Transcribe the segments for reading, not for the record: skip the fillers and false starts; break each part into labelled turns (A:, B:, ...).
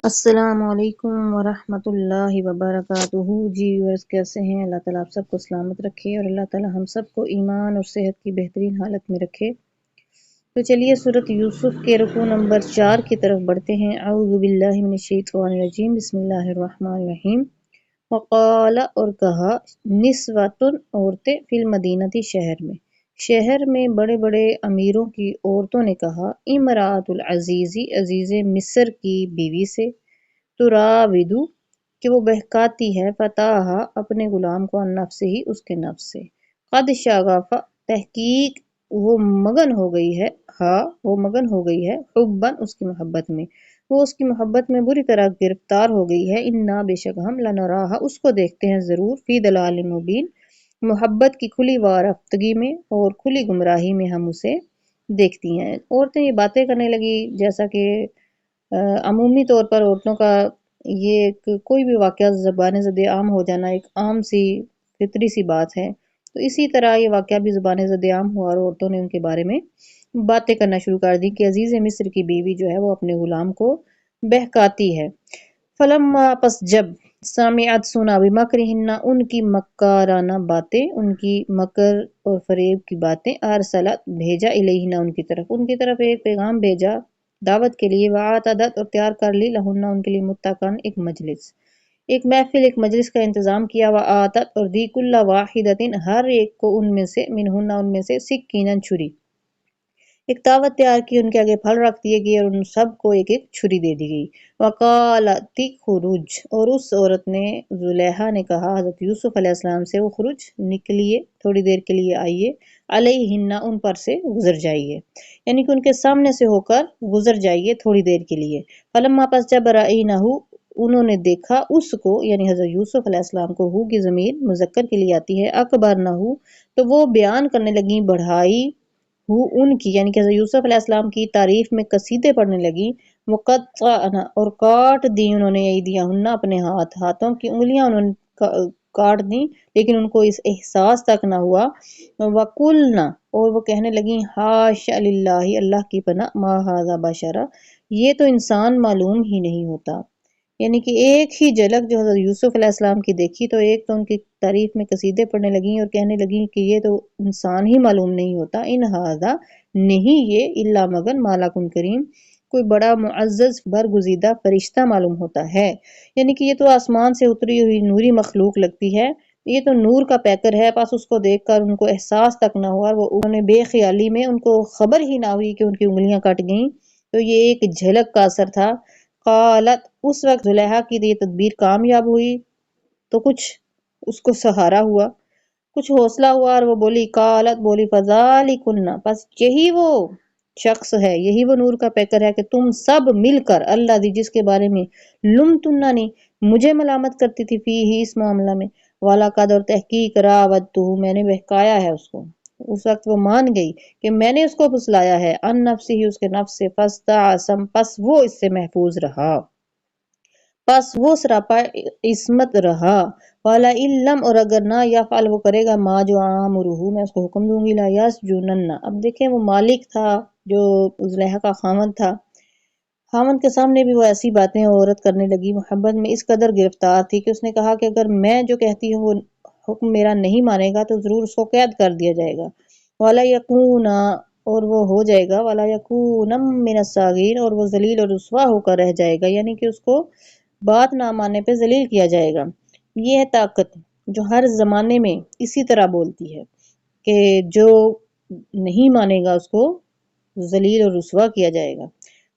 A: السلام علیکم ورحمۃ اللہ وبرکاتہ۔ جی ویورز کیسے ہیں؟ اللہ تعالیٰ آپ سب کو سلامت رکھے اور اللہ تعالیٰ ہم سب کو ایمان اور صحت کی بہترین حالت میں رکھے۔ تو چلیے سورۃ یوسف کے رکوع نمبر 4 کی طرف بڑھتے ہیں۔ اعوذ باللہ من الشیطان الرجیم، بسم اللہ الرحمن الرحیم۔ وقال اور کہا، نسوۃ عورتیں، فی المدینہ شہر میں بڑے بڑے امیروں کی عورتوں نے کہا، امراۃ العزیز عزیز مصر کی بیوی سے، تراودو کہ وہ بہکاتی ہے، فتاہا اپنے غلام کو، عن نفسہ ہی اس کے نفس سے، قد شغف تحقیق وہ مگن ہو گئی ہے، وہ مگن ہو گئی ہے، حباً اس کی محبت میں، وہ اس کی محبت میں بری طرح گرفتار ہو گئی ہے، انا بے شک ہم، لنراہا اس کو دیکھتے ہیں ضرور، فی ضلال مبین محبت کی کھلی وارفتگی میں اور کھلی گمراہی میں ہم اسے دیکھتی ہیں۔ عورتیں یہ باتیں کرنے لگی، جیسا کہ عمومی طور پر عورتوں کا یہ کوئی بھی واقعہ زبان زد عام ہو جانا ایک عام سی فطری سی بات ہے، تو اسی طرح یہ واقعہ بھی زبان زد عام ہوا اور عورتوں نے ان کے بارے میں باتیں کرنا شروع کر دی کہ عزیز مصر کی بیوی جو ہے وہ اپنے غلام کو بہکاتی ہے۔ فلما پس جب سمعت سنا بمکرہن ان کی مکارانہ باتیں، ان کی مکر اور فریب کی باتیں، ارسلت بھیجا الیہن ان کی طرف ایک پیغام بھیجا دعوت کے لیے، وعتدت اور تیار کر لی لہن ان کے لیے متکئن ایک مجلس، ایک محفل، ایک مجلس کا انتظام کیا، وآتت اور دی کل واحدۃ ہر ایک کو ان میں سے، منہن ان میں سے، سکیناً چھری، ایک دعوت تیار کی، ان کے آگے پھل رکھ دیے گئے اور ان سب کو ایک ایک چھری دے دی گئی۔ وقالت خروج اور اس عورت نے، زلیخا نے کہا حضرت یوسف علیہ السلام سے، وہ خروج نکلیے، تھوڑی دیر کے لیے آئیے، علیہن ان پر سے گزر جائیے، یعنی کہ ان کے سامنے سے ہو کر گزر جائیے تھوڑی دیر کے لیے۔ فلما پس جب رأینہ انہوں نے دیکھا اس کو، یعنی حضرت یوسف علیہ السلام کو، ہو کی ضمیر مذکر کے لیے آتی ہے، اکبرنہ تو وہ بیان کرنے لگیں، بڑھائی ہو ان کی، یعنی کہ حضرت یوسف علیہ السلام کی تعریف میں قصیدے پڑھنے لگی، وقطعن اور کاٹ دی انہوں نے، ایدیہن اپنے ہاتھوں کی انگلیاں انہوں نے کاٹ دی، لیکن ان کو اس احساس تک نہ ہوا۔ وقلنا اور وہ کہنے لگیں، حاشا للہ اللہ کی پناہ، ما ھذا بشرا یہ تو انسان معلوم ہی نہیں ہوتا، یعنی کہ ایک ہی جھلک جو حضرت یوسف علیہ السلام کی دیکھی تو ایک تو ان کی تعریف میں قصیدے پڑھنے لگیں اور کہنے لگیں کہ یہ تو انسان ہی معلوم نہیں ہوتا، ان ھذا نہیں یہ، الا مگن مالک کریم کوئی بڑا معزز برگزیدہ فرشتہ معلوم ہوتا ہے، یعنی کہ یہ تو آسمان سے اتری ہوئی نوری مخلوق لگتی ہے، یہ تو نور کا پیکر ہے، پس اس کو دیکھ کر ان کو احساس تک نہ ہوا، وہ انہوں نے بے خیالی میں ان کو خبر ہی نہ ہوئی کہ ان کی انگلیاں کٹ گئیں، تو یہ ایک جھلک کا اثر تھا۔ قالت اس وقت زلیخا کی یہ تدبیر کامیاب ہوئی تو کچھ اس کو سہارا ہوا، کچھ حوصلہ ہوا، اور وہ بولی، قالت بولی، فذالکن پس یہی وہ شخص ہے، یہی وہ نور کا پیکر ہے کہ تم سب مل کر، اللہ دی جس کے بارے میں، لمتننی مجھے ملامت کرتی تھی، فی ہی اس معاملہ میں، وَلَقَدْ اور تحقیق راودتہ میں نے بہکایا ہے اس کو، اس وقت وہ مان گئی کہ میں نے اس کو پھسلایا ہے، ان نفس ہی اس کے نفس سے، فاستعصم پس وہ اس سے محفوظ رہا، پس وہ سراپا عصمت رہا، وَلَئِن لَّمْ اور اگر نہ یفعل وہ کرے گا، ما جو آمرہ میں اس کو حکم دوں گی، لَیَسْجُنَنَّ اب دیکھیں وہ مالک تھا جو زلیخا کا خاوند تھا، خاوند کے سامنے بھی وہ ایسی باتیں عورت کرنے لگی، محبت میں اس قدر گرفتار تھی کہ اس نے کہا کہ اگر میں جو کہتی ہوں وہ حکم میرا نہیں مانے گا تو ضرور اس کو قید کر دیا جائے گا، وَلَا يَكُونَ اور وہ ہو جائے گا، وَلَا يَكُونَ مِنَ الصَّاغِرِينَ اور وہ ذلیل اور رسوا ہو کر رہ جائے گا، یعنی کہ اس کو بات نہ ماننے پہ ذلیل کیا جائے گا۔ یہ ہے طاقت جو ہر زمانے میں اسی طرح بولتی ہے کہ جو نہیں مانے گا اس کو ذلیل اور رسوا کیا جائے گا۔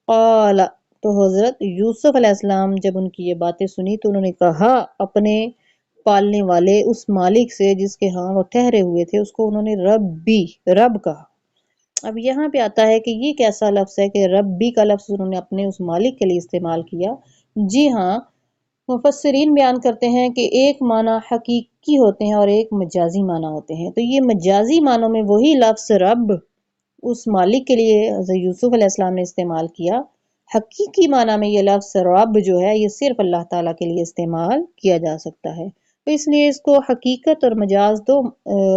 A: قال تو حضرت یوسف علیہ السلام جب ان کی یہ باتیں سنی تو انہوں نے کہا اپنے پالنے والے اس مالک سے جس کے ہاں وہ ٹھہرے ہوئے تھے، اس کو انہوں نے ربی رب کہا۔ اب یہاں پہ آتا ہے کہ یہ کیسا لفظ ہے کہ ربی کا لفظ انہوں نے اپنے اس مالک کے لیے استعمال کیا۔ جی ہاں، مفسرین بیان کرتے ہیں کہ ایک معنی حقیقی ہوتے ہیں اور ایک مجازی معنی ہوتے ہیں، تو یہ مجازی معنوں میں وہی لفظ رب اس مالک کے لیے حضرت یوسف علیہ السلام نے استعمال کیا، حقیقی معنی میں یہ لفظ رب جو ہے یہ صرف اللہ تعالیٰ کے لیے استعمال کیا جا سکتا ہے، تو اس لیے اس کو حقیقت اور مجاز دو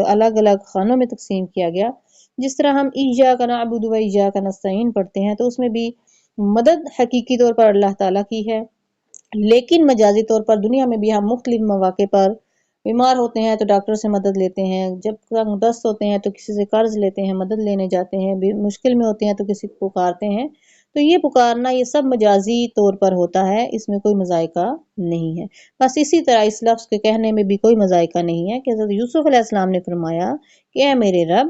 A: الگ الگ خانوں میں تقسیم کیا گیا۔ جس طرح ہم ایاک نعبد و ایاک نستعین پڑھتے ہیں تو اس میں بھی مدد حقیقی طور پر اللہ تعالیٰ کی ہے، لیکن مجازی طور پر دنیا میں بھی ہم مختلف مواقع پر بیمار ہوتے ہیں تو ڈاکٹر سے مدد لیتے ہیں، جب تنگ دست ہوتے ہیں تو کسی سے قرض لیتے ہیں، مدد لینے جاتے ہیں، مشکل میں ہوتے ہیں تو کسی کو پکارتے ہیں۔ تو یہ پکارنا یہ سب مجازی طور پر ہوتا ہے، اس میں کوئی مذائقہ نہیں ہے۔ بس اسی طرح اس لفظ کے کہنے میں بھی کوئی مذائقہ نہیں ہے کہ حضرت یوسف علیہ السلام نے فرمایا کہ اے میرے رب،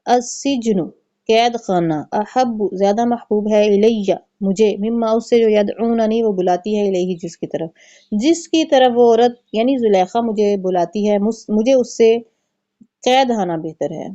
A: السجن قید خانہ، احب زیادہ محبوب ہے، الیہ مجھے، مما اس سے جو یدعوننی وہ بلاتی ہے، الیہ جس کی طرف وہ عورت یعنی زلیخا مجھے بلاتی ہے، مجھے اس سے قید آنا بہتر ہے۔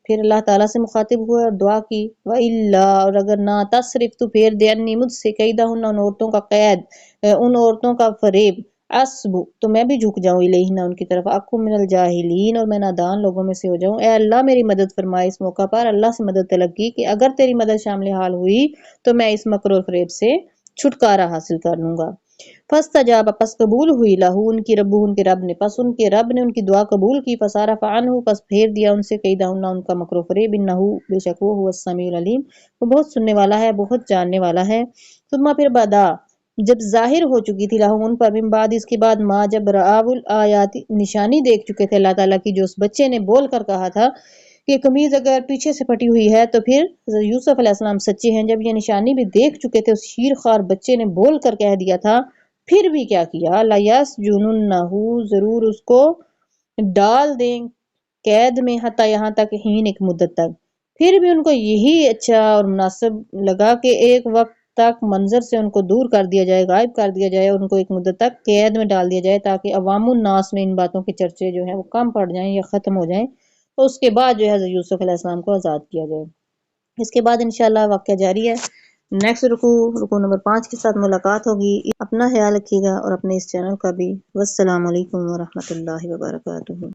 A: پھر اللہ تعالیٰ سے مخاطب ہوئے اور دعا کی، وَإِلَّا اور اگر نہ تصرف تو پھیر دے انی مجھ سے قیدہن ان عورتوں کا قید، ان عورتوں کا فریب، اسبو تو میں بھی جھک جاؤں، الیہن ان کی طرف، اکم من الجاہلین اور میں نادان لوگوں میں سے ہو جاؤں۔ اے اللہ میری مدد فرمائے۔ اس موقع پر اللہ سے مدد طلب کی کہ اگر تیری مدد شامل حال ہوئی تو میں اس مکر اور فریب سے چھٹکارا حاصل کر لوں گا۔ فاستجاب پس قبول ہوئی لہو ان کی رب، ان کے رب نے، پس ان کے رب نے ان کی دعا قبول کی، فصارف عنہ پس پھیر دیا ان سے قیدہن ان کا مکر و فریب، انہ بے شک وہ هو السمیع العلیم وہ بہت سننے والا ہے، بہت جاننے والا ہے۔ ثم پھر بدا جب ظاہر ہو چکی تھی لہو ان پر، من بعد اس کے بعد، ما جب رآو الآیات نشانی دیکھ چکے تھے اللہ تعالیٰ کی، جو اس بچے نے بول کر کہا تھا کہ قمیض اگر پیچھے سے پھٹی ہوئی ہے تو پھر یوسف علیہ السلام سچے ہیں، جب یہ نشانی بھی دیکھ چکے تھے، اس شیر خوار بچے نے بول کر کہہ دیا تھا، پھر بھی کیا کیا، لَيَسْجُنُنَّهُ ضرور اس کو ڈال دیں قید میں، حتی یہاں تک، ہین ایک مدت تک۔ پھر بھی ان کو یہی اچھا اور مناسب لگا کہ ایک وقت تک منظر سے ان کو دور کر دیا جائے، غائب کر دیا جائے، اور ان کو ایک مدت تک قید میں ڈال دیا جائے تاکہ عوام الناس میں ان باتوں کے چرچے جو ہیں وہ کم پڑ جائیں یا ختم ہو جائیں، تو اس کے بعد جو ہے حضرت یوسف علیہ السلام کو آزاد کیا جائے۔ اس کے بعد انشاءاللہ واقعہ جاری ہے، نیکسٹ رکوع نمبر 5 کے ساتھ ملاقات ہوگی۔ اپنا خیال رکھیے گا اور اپنے اس چینل کا بھی۔ والسلام علیکم ورحمۃ اللہ وبرکاتہ۔